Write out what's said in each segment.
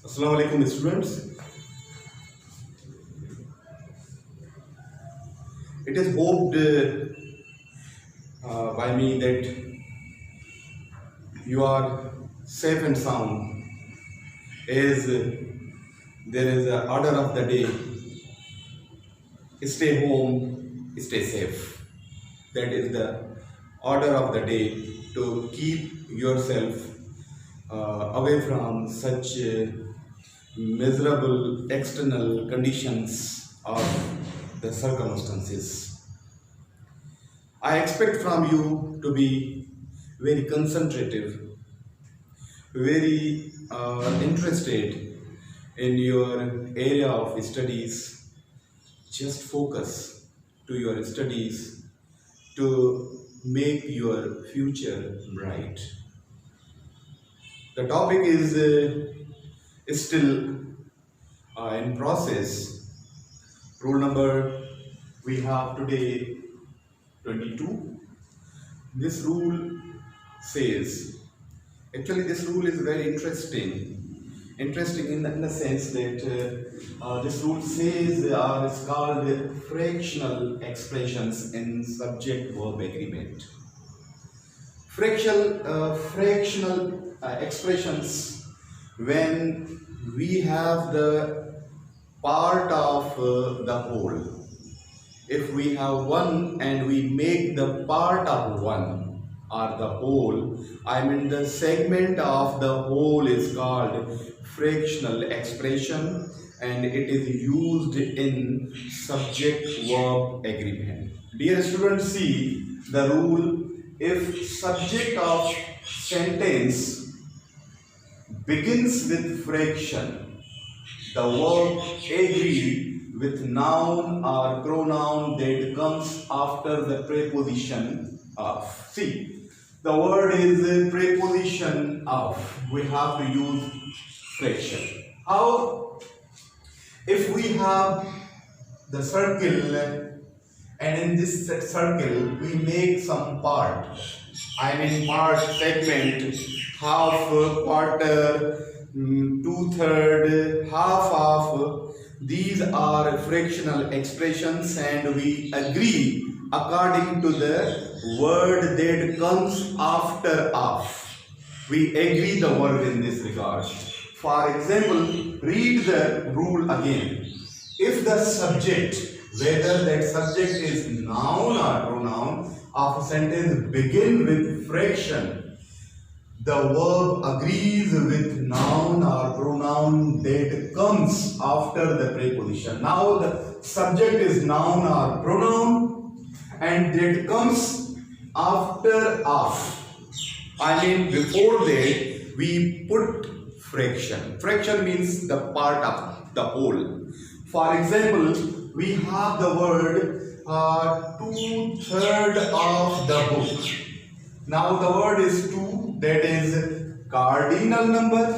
Assalamu alaikum students. It is hoped by me that you are safe and sound as there is an order of the day. Stay home, stay safe. That is the order of the day, to keep yourself away from such miserable external conditions of the circumstances. I expect from you to be very concentrative, very interested in your area of studies. Just focus to your studies to make your future bright. The topic is still in process. Rule number we have today 22. This rule says, actually this rule is very interesting in the sense that this rule says is called fractional expressions in subject-verb agreement. Fractional expressions, when we have the part of the whole. If we have one and we make the part of one or the whole, the segment of the whole is called fractional expression, and it is used in subject-verb agreement. Dear students, see the rule. If subject of sentence begins with fraction, the verb agree with noun or pronoun that comes after the preposition of. See, the word is preposition of. We have to use fraction. How? If we have the circle, and in this circle we make some part, part, segment, half, quarter, two-third, half of. These are fractional expressions, and we agree according to the word that comes after of. We agree the word in this regard. For example, read the rule again. If the subject, whether that subject is noun or pronoun, of a sentence begin with fraction, the verb agrees with noun or pronoun that comes after the preposition. Now the subject is noun or pronoun, and that comes after of. Before that we put fraction. Fraction means the part of the whole. For example, we have the word two-third of the book. Now the word is two, that is cardinal number.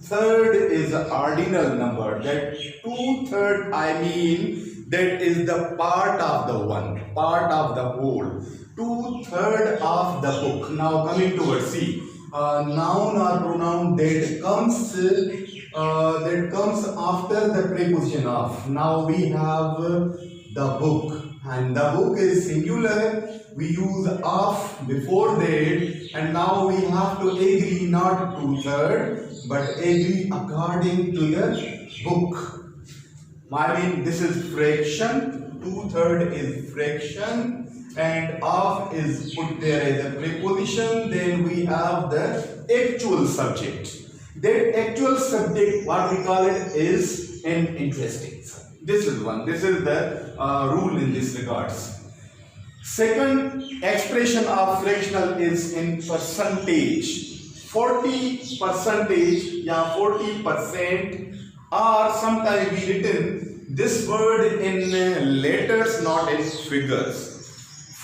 Third is ordinal number. That two-third, that is the part of the one, part of the whole. Two-third of the book. Now coming towards, see, noun or pronoun that comes after the preposition of. Now we have the book, and the book is singular. We use of before that, and now we have to agree not two-third, but agree according to the book. This is fraction. Two-third is fraction, and of is put there as a preposition. Then we have the actual subject. That actual subject, what we call it, is an interesting subject. This is one. This is the rule in this regards. Second expression of fractional is in percentage. 40%, 40%, or sometimes we written this word in letters, not in figures.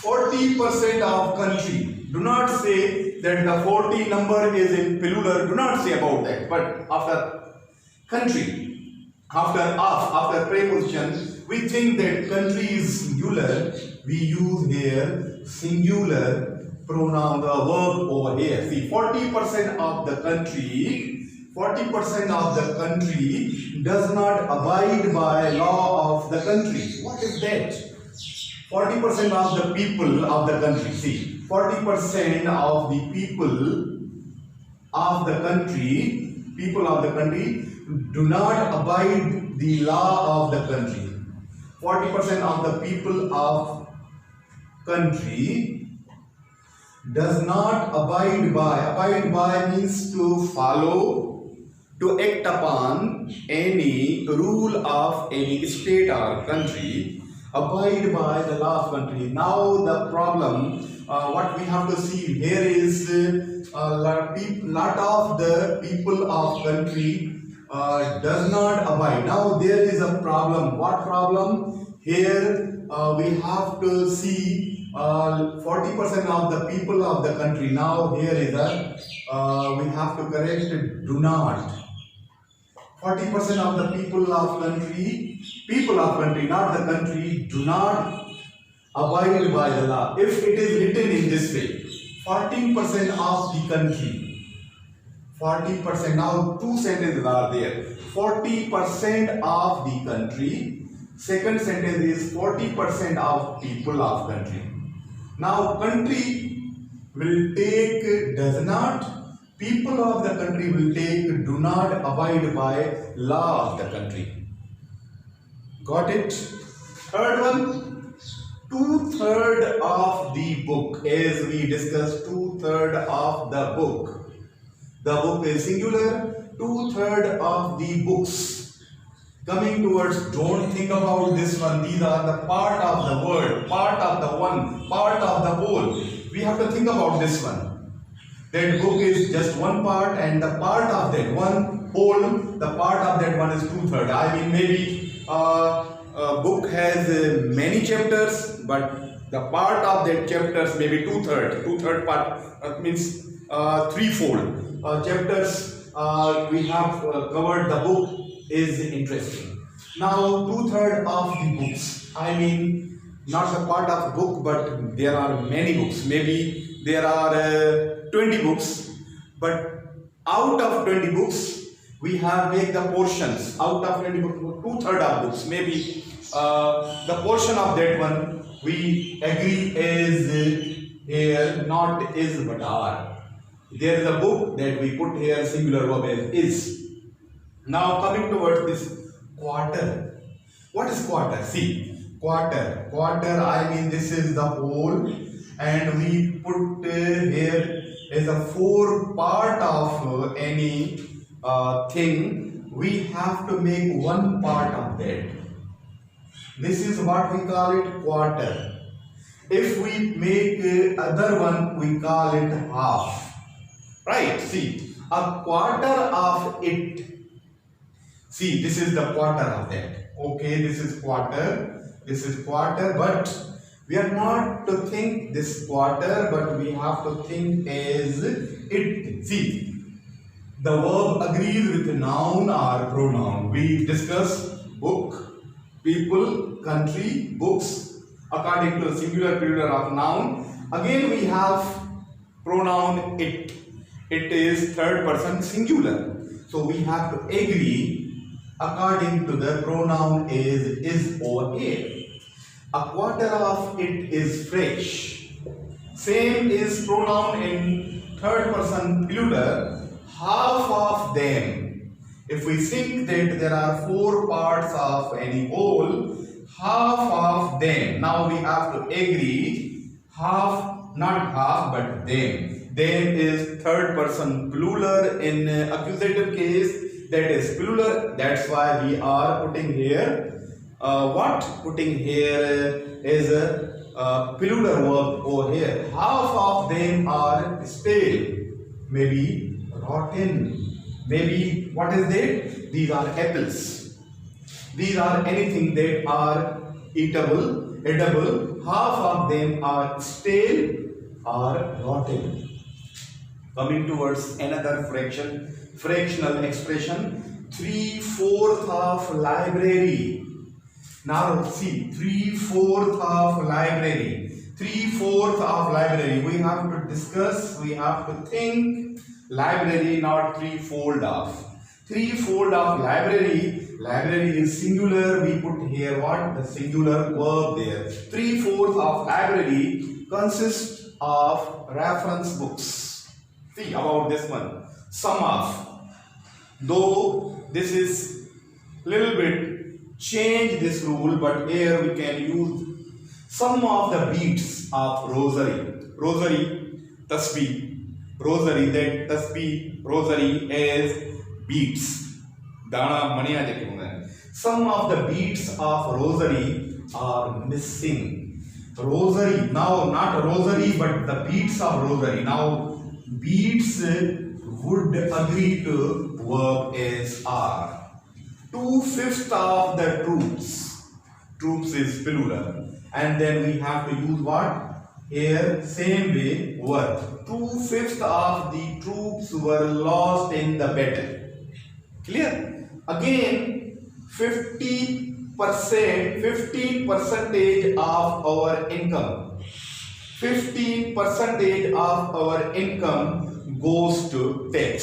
40% of country. Do not say that the 40 number is in plural. Do not say about that. But after country, after preposition, we think that country is singular. We use here singular pronoun, the verb over here. See, 40% of the country 40% of the country does not abide by law of the country. What is that? 40% of the people of the country. See, 40% of the people of the country do not abide the law of the country. 40% of the people of country does not abide by means to follow, to act upon any rule of any state or country, abide by the law of country. Now the problem, what we have to see here is lot of the people of country does not abide. Now there is a problem. What problem? Here we have to see 40% of the people of the country. Now here is a we have to correct do not. 40% of the people of country, not the country, do not abide by the law. If it is written in this way, 40% of the country, 40%, now two sentences are there. 40% of the country, second sentence is 40% of people of country. Now country will take does not, people of the country will take do not abide by law of the country. Got it? Third one, 2/3 of the book, as we discussed, 2/3 of the book. The book is singular, 2/3 of the books. Coming towards, don't think about this one. These are the part of the word, part of the one, part of the whole. We have to think about this one. That book is just one part, and the part of that one whole, the part of that one is 2/3. I mean, maybe a book has many chapters, but the part of that chapters may be 2/3. 2/3 part means threefold. Chapters we have covered the book is interesting. Now 2/3 of the books, I mean not the part of book, but there are many books. Maybe there are 20 books, but out of 20 books we have make the portions. Out of 20 books, 2/3 of books, maybe the portion of that one we agree is here, not is but are. There is a book that we put here singular verb as is. Now coming towards this quarter. What is quarter? See, quarter, I mean this is the whole, and we put here is a 4 part of any thing. We have to make 1 part of that. This is what we call it quarter. If we make other one, we call it half. Right? See, a quarter of it. See, this is the quarter of that. Okay, this is quarter, but we are not to think this quarter, but we have to think as it. See, the verb agrees with noun or pronoun. We discuss book, people, country, books, according to the singular plural of noun. Again, we have pronoun it. It is third person singular. So we have to agree according to the pronoun is or a. A quarter of it is fresh. Same is pronoun in third person plural. Half of them. If we think that there are 4 parts of any whole, half of them. Now we have to agree half, not half, but them. Them is third person plural in accusative case. That is plural. That's why we are putting here what? Putting here is a plural verb over here. Half of them are stale. Maybe rotten. Maybe what is that? These are apples. These are anything that are eatable, edible. Half of them are stale or rotten. Coming towards another fractional expression, 3/4 of library. Now see, 3/4 of library. 3/4 of library. We have to discuss, we have to think library, not 3/4 of. Threefold of library. Library is singular. We put here what? The singular verb there. 3/4 of library consists of reference books. See about this one. Sum of. Though this is little bit change this rule, but here we can use some of the beats of rosary. Rosary, tasbih. Rosary, that tasbih, rosary is beats. Dana maniya jake hunda hai. Some of the beats of rosary are missing. Rosary, now not rosary but the beats of rosary. Now beats would agree to verb is are. 2/5 of the troops. Troops is plural. And then we have to use what? Here same way verb. 2/5 of the troops were lost in the battle. Clear? Again 15% of our income. 15% of our income goes to tax.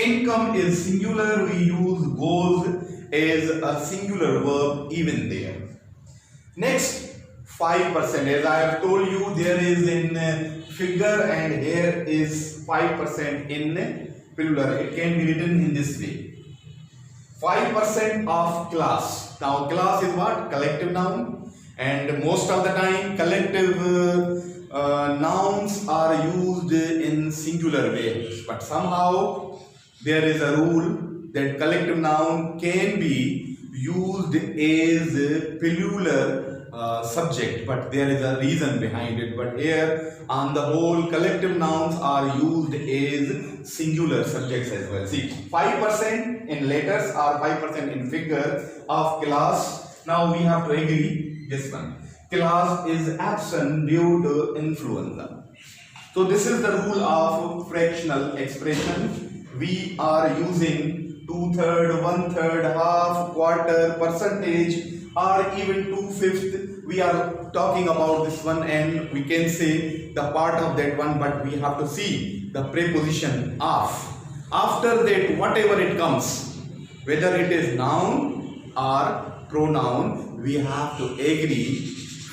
Income is singular, we use goes as a singular verb even there. Next 5%, as I have told you, there is in figure and here is 5% in plural. It can be written in this way. 5% of class. Now class is what? Collective noun, and most of the time collective nouns are used in singular way, but somehow there is a rule that collective noun can be used as plural subject, but there is a reason behind it. But here on the whole collective nouns are used as singular subjects as well. See, 5% in letters or 5% in figure of class. Now we have to agree this one. Class is absent due to influenza. So this is the rule of fractional expression. We are using 2/3, 1/3, half, quarter, percentage, or even 2/5. We are talking about this one and we can say the part of that one, but we have to see the preposition of. After that, whatever it comes, whether it is noun or pronoun, we have to agree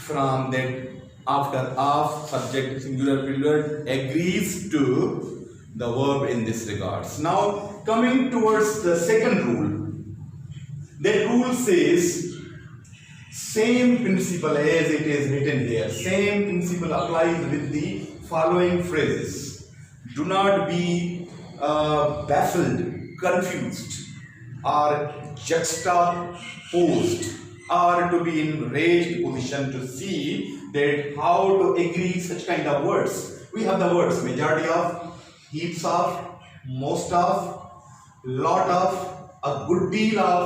from that after of, subject, singular, plural, agrees to the verb in this regards. Now coming towards the second rule. That rule says same principle as it is written here. Same principle applies with the following phrases. Do not be baffled, confused, or juxtaposed, or to be in raised position to see that how to agree such kind of words. We have the words majority of, heaps of, most of, lot of, a good deal of,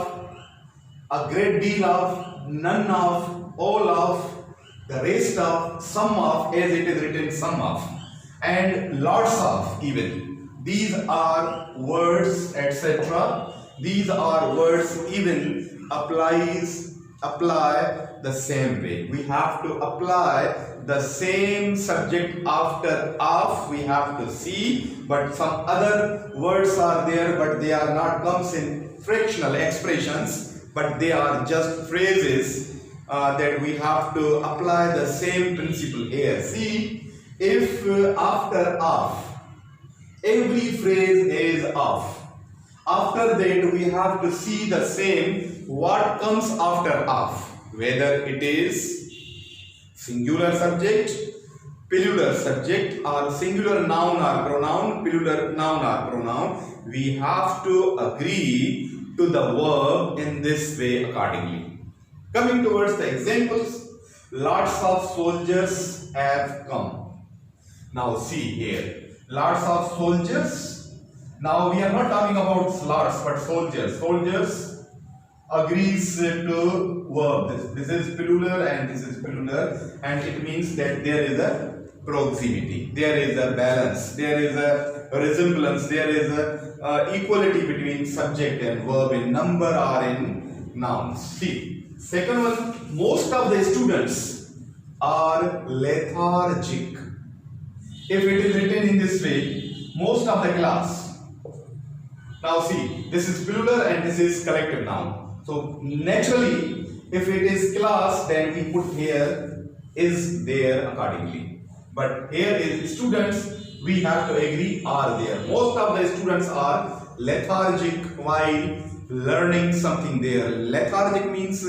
a great deal of, none of, all of, the rest of, some of, as it is written some of, and lots of even. These are words, etc. These are words even apply the same way. We have to apply the same subject after of, we have to see, but some other words are there, but they are not comes in fractional expressions, but they are just phrases that we have to apply the same principle here. See, if after of, every phrase is of. After that we have to see the same what comes after of, whether it is singular subject, plural subject, or singular noun or pronoun, plural noun or pronoun. We have to agree to the verb in this way accordingly. Coming towards the examples, lots of soldiers have come. Now see here, lots of soldiers. Now we are not talking about slots but soldiers. Soldiers agrees to verb. This is plural and this is plural, and it means that there is a proximity, there is a balance, there is a resemblance, there is a equality between subject and verb in number or in nouns. See, second one, most of the students are lethargic. If it is written in this way, most of the class, Now see, this is plural and this is collective noun. So naturally, if it is class, then we put here is there accordingly. But here is students, we have to agree are there. Most of the students are lethargic while learning something there. Lethargic means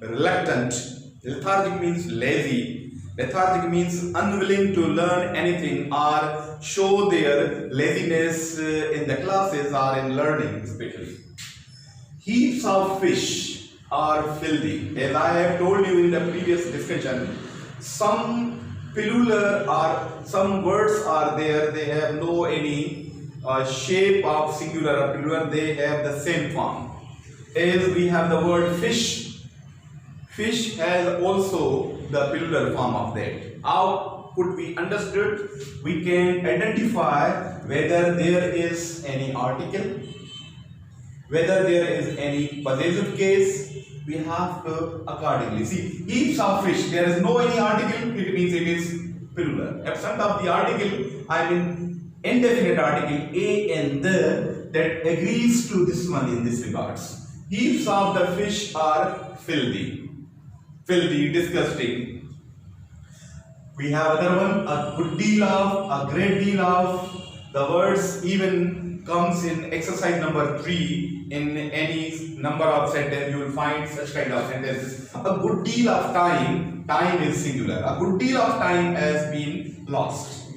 reluctant. Lethargic means lazy. Lethargic means unwilling to learn anything or show their laziness in the classes or in learning especially. Heaps of fish are filthy. As I have told you in the previous discussion, some plural or some words are there, they have no any shape of singular or plural, they have the same form. As we have the word fish, fish has also the plural form of that. How could be understood? We can identify whether there is any article, whether there is any possessive case. We have to accordingly see. Heaps of fish, there is no any article, it means it is plural. Absent of the article, I mean indefinite article a and the, that agrees to this one in this regards. Heaps of the fish are filthy. Filthy, disgusting. We have other one, a good deal of, a great deal of. The words even comes in exercise number 3. In any number of sentences, you will find such kind of sentences. A good deal of time, time is singular. A good deal of time has been lost.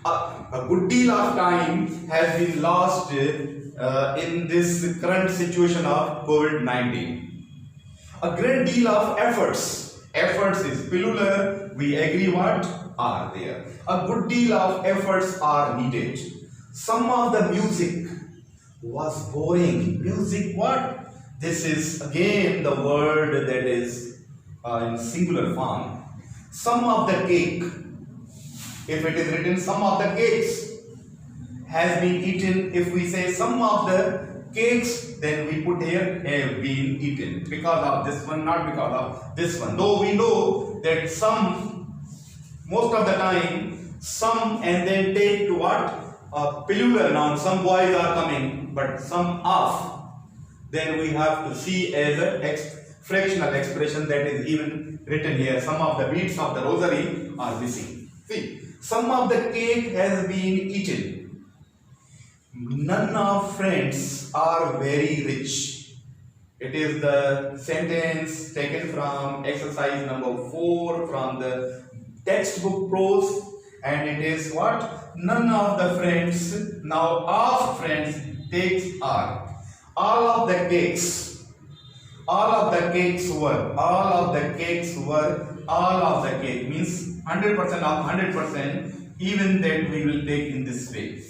A good deal of time has been lost in this current situation of COVID-19. A great deal of efforts. Efforts is plural. We agree what? Are there. A good deal of efforts are needed. Some of the music was boring. Music what? This is again the word that is in singular form. Some of the cake. If it is written some of the cakes has been eaten. If we say some of the cakes, then we put here have been eaten because of this one, not because of this one. Though we know that some, most of the time, some and then take to what? A plural noun. Some boys are coming, but some of. Then we have to see as a fractional expression that is even written here. Some of the beads of the rosary are missing. See, some of the cake has been eaten. None of friends are very rich. It is the sentence taken from exercise number 4 from the textbook prose, and it is what? None of the friends, now of friends takes are. All of the cakes were, all of the cakes were, all of the cake means 100% of 100%, even that we will take in this way.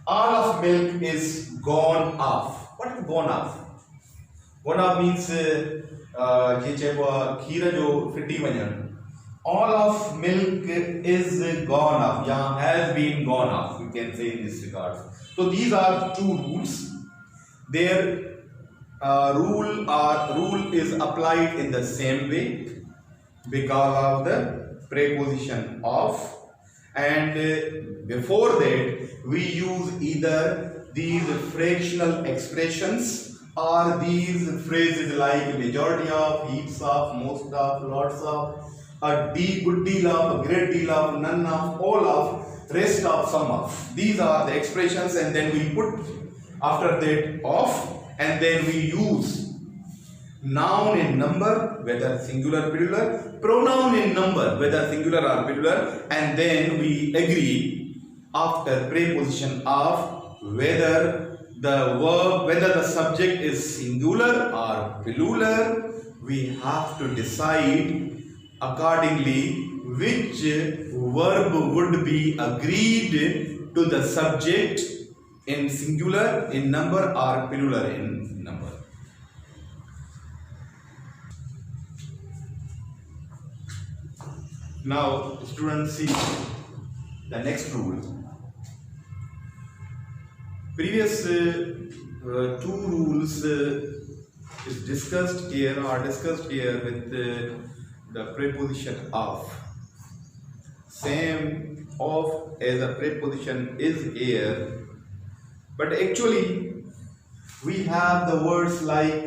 All of milk is gone off. What is gone off? Gone off means khira jo fiti vanyan. All of milk is gone off. Yeah, has been gone off. We can say in this regard. So these are two rules. Their rule is applied in the same way because of the preposition of. And before that, we use either these fractional expressions or these phrases like majority of, heaps of, most of, lots of, a good deal of, a great deal of, none of, all of, rest of, some of. These are the expressions, and then we put after that of, and then we use noun in number, whether singular, plural, pronoun in number, whether singular or plural, and then we agree after preposition of whether the verb, whether the subject is singular or plural. We have to decide accordingly which verb would be agreed to the subject in singular, in number, or plural in number. Now, students, see the next rule. Previous two rules is discussed here with the preposition of. Same of as a preposition is here, But actually we have the words like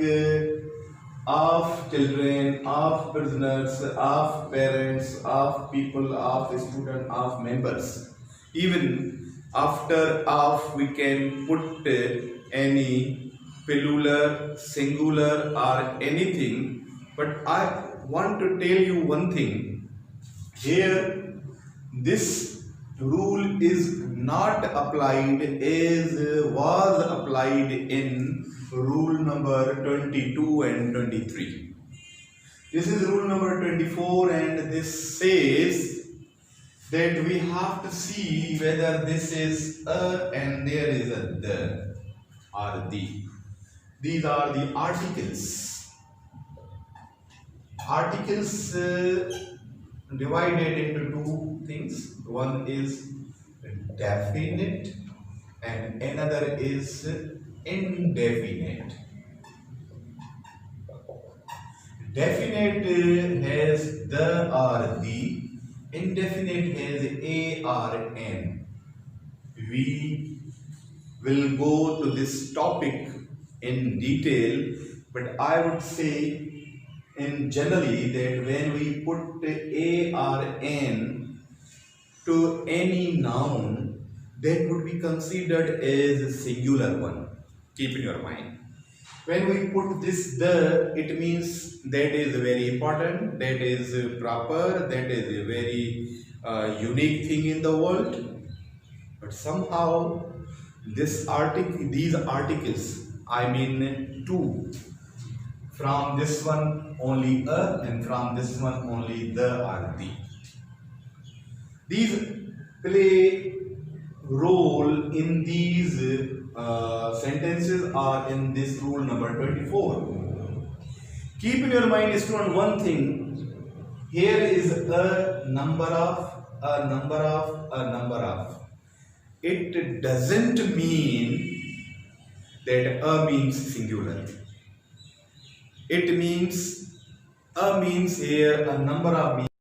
of children, of prisoners, of parents, of people, of student, of members. Even after of we can put any plural, singular or anything. But I want to tell you one thing. Here this rule is not applied as was applied in rule number 22 and 23. This is rule number 24, and this says that we have to see whether this is a and there is a the or the. These are the articles. Articles divided into two things. One is definite and another is indefinite. Definite has the or the, indefinite has a or an. We will go to this topic in detail, but I would say in generally that when we put a or an to any noun, that would be considered as a singular one. Keep in your mind. When we put this the, it means that is very important, that is proper, that is a very unique thing in the world. But somehow this article, these articles, I mean two, from this one only a and from this one only the or the. These play role in these sentences or in this rule number 24. Keep in your mind, student, one thing. Here is a number of, a number of, a number of. It doesn't mean that a means singular. It means a means here a number of means